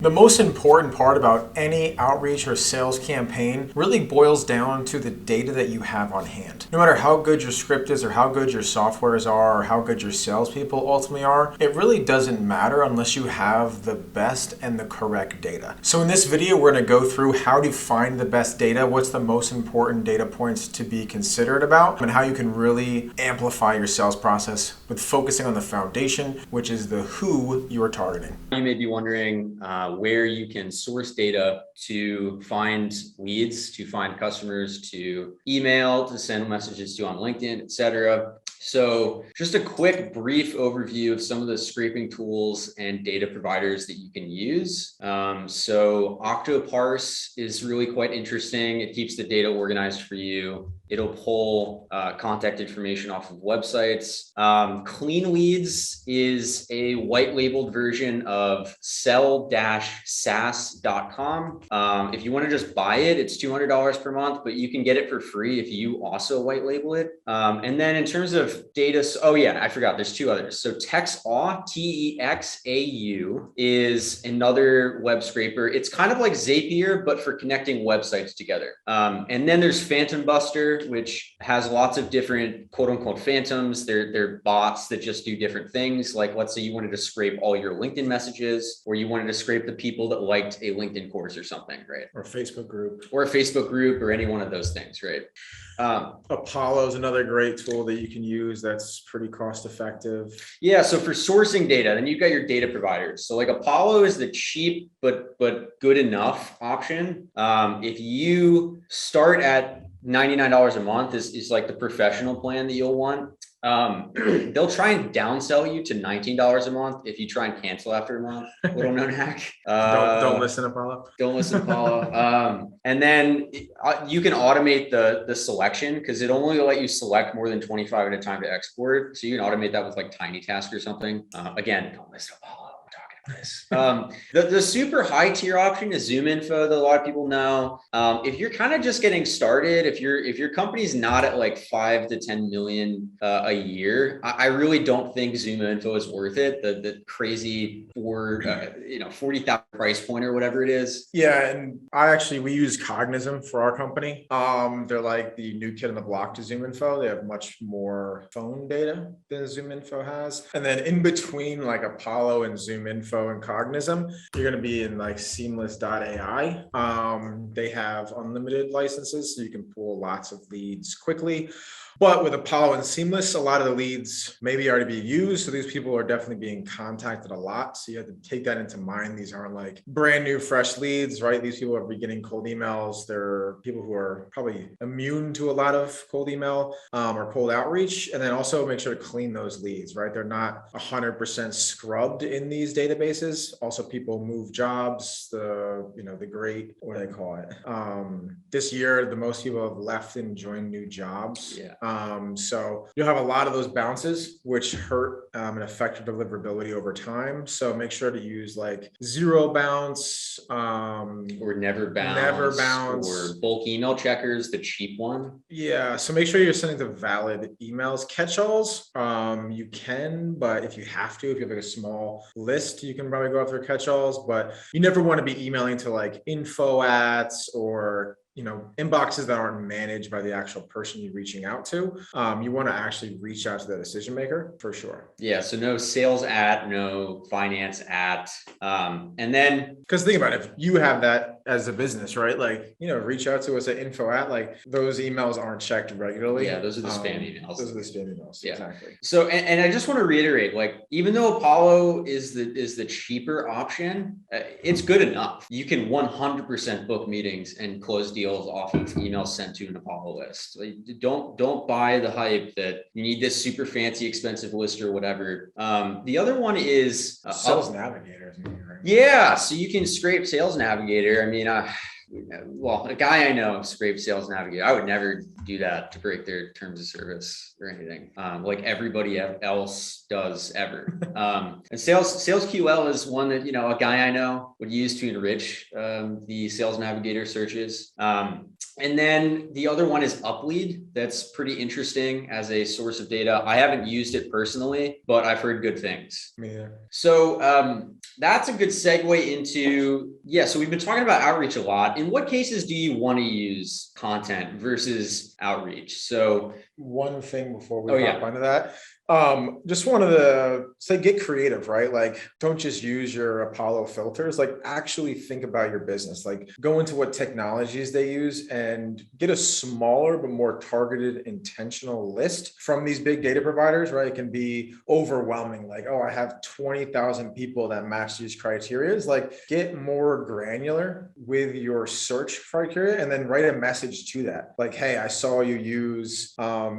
The most important part about any outreach or sales campaign really boils down to the data that you have on hand. No matter how good your script is or how good your softwares are or how good your salespeople ultimately are, it really doesn't matter unless you have the best and the correct data. So in this video, we're going to go through how to find the best data, what's the most important data points to be considered about, and how you can really amplify your sales process with focusing on the foundation, which is the who you are targeting. You may be wondering where you can source data to find leads, to find customers, to email, to send messages to on LinkedIn, etc. So just a quick brief overview of some of the scraping tools and data providers that you can use. So Octoparse is really quite interesting. It keeps the data organized for you. It'll pull contact information off of websites. Clean Leads is a white labeled version of sell-sas.com. If you want to just buy it, it's $200 per month, but you can get it for free if you also white label it. And then in terms of data, oh yeah, I forgot, there's two others. So Texau, Texau, is another web scraper. It's kind of like Zapier, but for connecting websites together. And then there's Phantom Buster, which has lots of different quote unquote phantoms. They're bots that just do different things. Like, let's say you wanted to scrape all your LinkedIn messages, or you wanted to scrape the people that liked a LinkedIn course or something, right? Or a Facebook group. Or a Facebook group, or any one of those things, right? Apollo is another great tool that you can use that's pretty cost effective. Yeah, so for sourcing data, then you've got your data providers. So like Apollo is the cheap but good enough option. If you start at $99 a month is like the professional plan that you'll want. They'll try and downsell you to $19 a month if you try and cancel after a month. Little known hack. Don't listen, Apollo. Don't listen, Apollo. And then you can automate the selection, because it only let you select more than 25 at a time to export. So you can automate that with like Tiny Task or something. Again, don't listen, Apollo. The super high tier option is Zoom Info that a lot of people know. If you're kind of just getting started, if your company's not at like 5 to 10 million a year, I really don't think Zoom Info is worth it. The crazy $40,000 price point or whatever it is. Yeah, and we use Cognizant for our company. They're like the new kid on the block to Zoom Info. They have much more phone data than Zoom Info has. And then in between like Apollo and Zoom Info and Cognizant, you're going to be in like seamless.ai. They have unlimited licenses, so you can pull lots of leads quickly. But with Apollo and Seamless, a lot of the leads maybe already being used. So these people are definitely being contacted a lot. So you have to take that into mind. These aren't like brand new, fresh leads, right? These people are getting cold emails. They're people who are probably immune to a lot of cold email or cold outreach. And then also make sure to clean those leads, right? They're not 100% scrubbed in these databases. Also, people move jobs. The great, what do they call it? This year, the most people have left and joined new jobs. Yeah. So you'll have a lot of those bounces, which hurt and affect your deliverability over time. So make sure to use like zero bounce or never bounce, or bulk email checkers, the cheap one. Yeah. So make sure you're sending to valid emails. Catch-alls, you can, but if you have to, if you have like a small list, you can probably go after catch-alls, but you never want to be emailing to like info ats or inboxes that aren't managed by the actual person you're reaching out to. You want to actually reach out to the decision maker for sure. Yeah. So no sales at, no finance at. And then, because think about it, if you have that as a business, right? Like, reach out to us at info at, like those emails aren't checked regularly. Yeah. Those are the spam emails. Those are the spam emails. Yeah. Exactly. So, and I just want to reiterate, like, even though Apollo is the cheaper option, it's good enough. You can 100% book meetings and close deals off of emails sent to an Apollo list. Like, don't buy the hype that you need this super fancy, expensive list or whatever. The other one is Sales Navigator. Right? Yeah, so you can scrape Sales Navigator. I mean, well, a guy I know scraped Sales Navigator. I would never do that to break their terms of service or anything, like everybody else does ever. And sales QL is one that, a guy I know would use to enrich the Sales Navigator searches. And then the other one is Uplead. That's pretty interesting as a source of data. I haven't used it personally, but I've heard good things. Yeah. So that's a good segue into, so we've been talking about outreach a lot. In what cases do you want to use content versus outreach? So one thing before we hop onto that, just wanted to say, get creative, right? Like, don't just use your Apollo filters, like actually think about your business, like go into what technologies they use and get a smaller but more targeted, intentional list from these big data providers, right? It can be overwhelming. Like, oh, I have 20,000 people that match these criteria. Like, get more granular with your search criteria and then write a message to that. Like, hey, I saw you use, a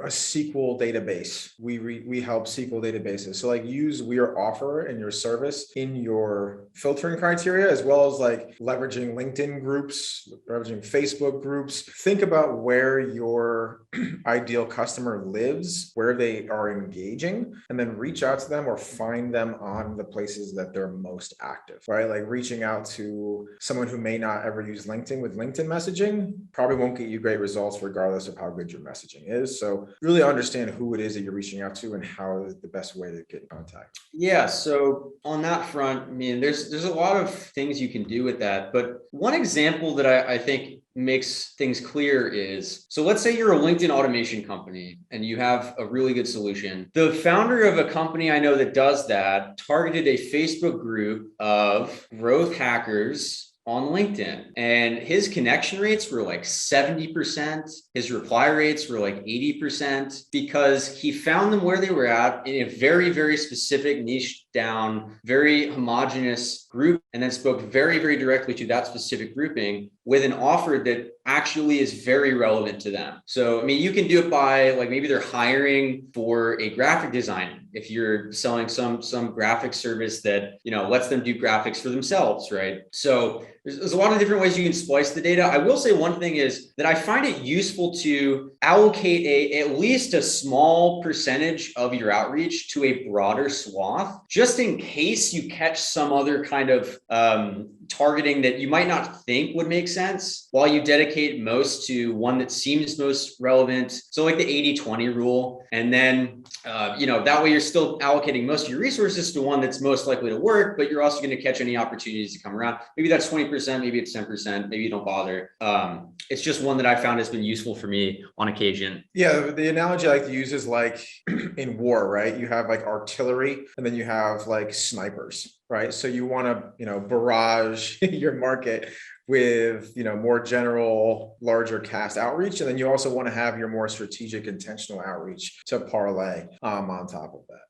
SQL database. We help SQL databases. So like use your offer and your service in your filtering criteria, as well as like leveraging LinkedIn groups, leveraging Facebook groups. Think about where your ideal customer lives, where they are engaging, and then reach out to them or find them on the places that they're most active, right? Like reaching out to someone who may not ever use LinkedIn with LinkedIn messaging probably won't get you great results regardless of how good your messaging is. So really understand who it is that you're reaching out to and how is the best way to get in contact. Yeah. So on that front, I mean, there's a lot of things you can do with that. But one example that I think makes things clear is, so let's say you're a LinkedIn automation company and you have a really good solution. The founder of a company I know that does that targeted a Facebook group of growth hackers on LinkedIn, and his connection rates were like 70%. His reply rates were like 80% because he found them where they were at in a very, very specific niche down, very homogenous group, and then spoke very, very directly to that specific grouping with an offer that actually is very relevant to them. So, I mean, you can do it by like maybe they're hiring for a graphic designer. If you're selling some graphic service that, lets them do graphics for themselves, right? So there's a lot of different ways you can splice the data. I will say one thing is that I find it useful to allocate at least a small percentage of your outreach to a broader swath, just in case you catch some other kind of targeting that you might not think would make sense, while you dedicate most to one that seems most relevant. So like the 80-20 rule. And then, that way you're still allocating most of your resources to one that's most likely to work, but you're also going to catch any opportunities to come around. Maybe that's 20%, maybe it's 10%, maybe you don't bother. It's just one that I found has been useful for me on occasion. Yeah, the analogy I like to use is like in war, right? You have like artillery and then you have like snipers, right? So you want to, barrage your market with, more general, larger cast outreach. And then you also want to have your more strategic, intentional outreach to parlay on top of that.